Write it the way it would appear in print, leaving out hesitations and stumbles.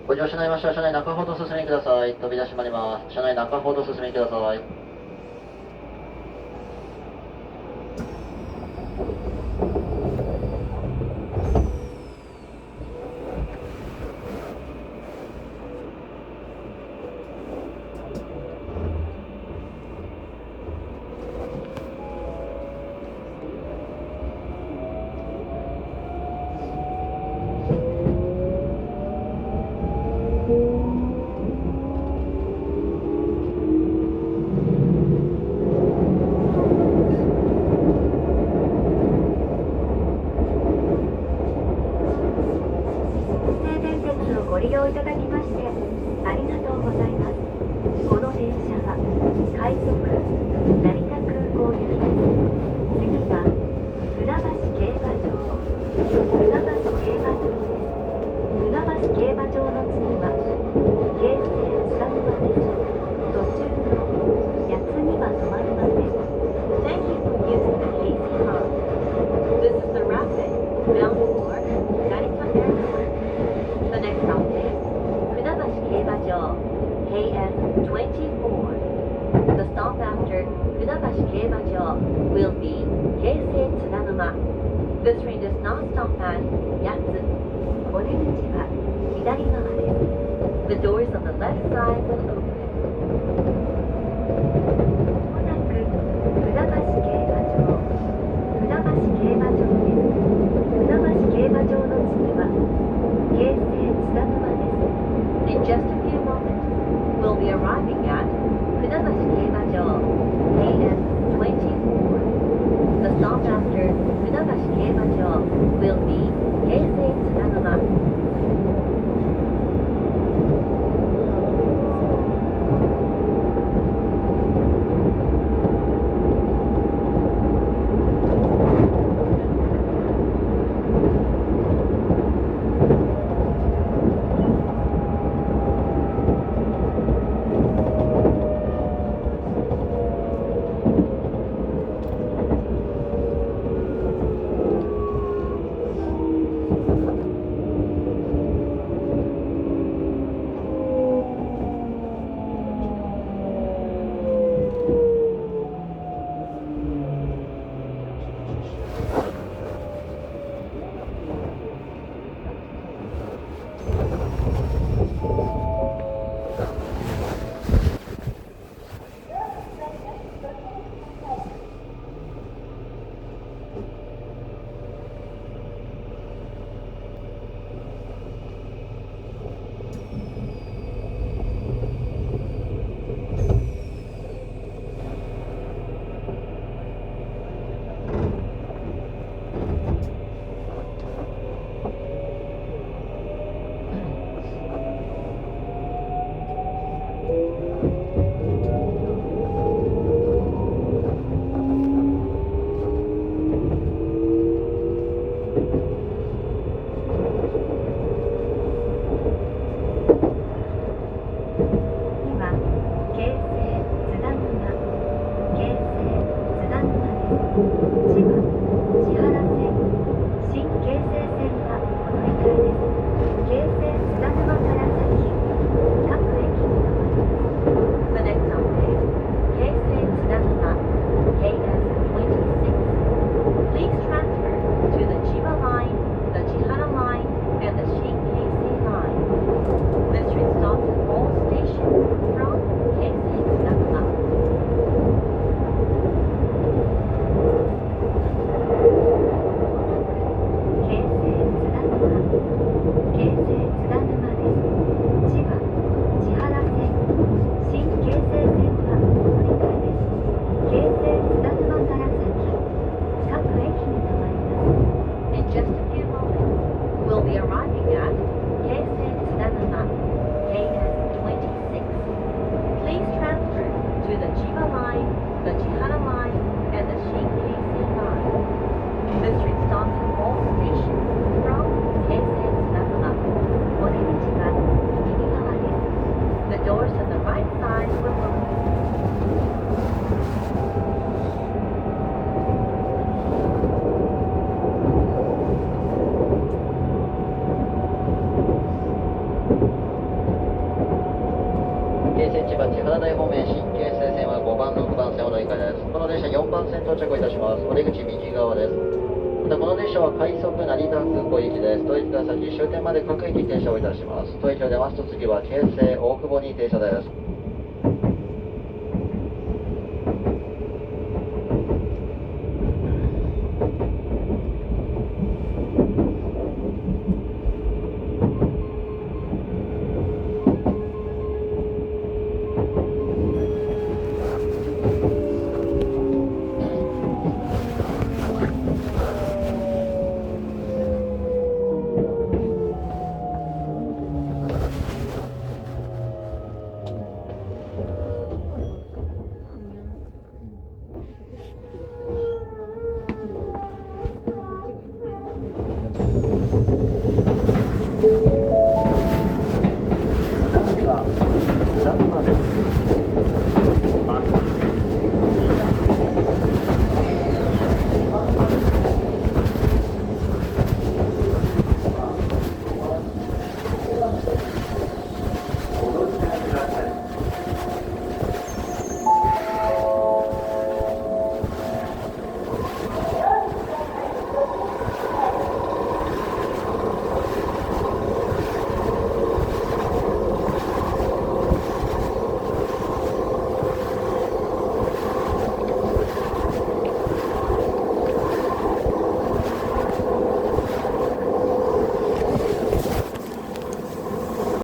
ご乗車になりましたら車内中ほどお進みください。扉閉まります。車内中ほどお進みください。ご利用いただきましてありがとうございます。この電車は快速成田空港行きです。次は船橋競馬場。船橋競馬場です。船橋競馬場の次は京成津田沼です。途中の八つには止まりません。Thank you for using the KC line. This is the rapid bound for Narita Airport. The next stop is Funabashi Keibajo, KS24. The stop after Funabashi Keibajo will be Keisei Tsudanuma. This train does not stop at Yatsu. お出口は左側です。The doors on the left side will open. まもなく船橋競馬場。船橋競馬場です。船橋競馬場の次は京成津田沼です。In just a few moments, we'll be arriving at Funabashi Keibajo, KS24. The stop after Funabashi Keibajo will be Keisei Tsudanuma. お千千葉千原台方面新京成線は5番6番線お乗り換えです。この電車4番線到着いたします。お出口右側です。またこの電車は快速成田空港行きです。当駅から先終点まで各駅停車をいたします。当駅を出ますと次は京成大久保に停車です。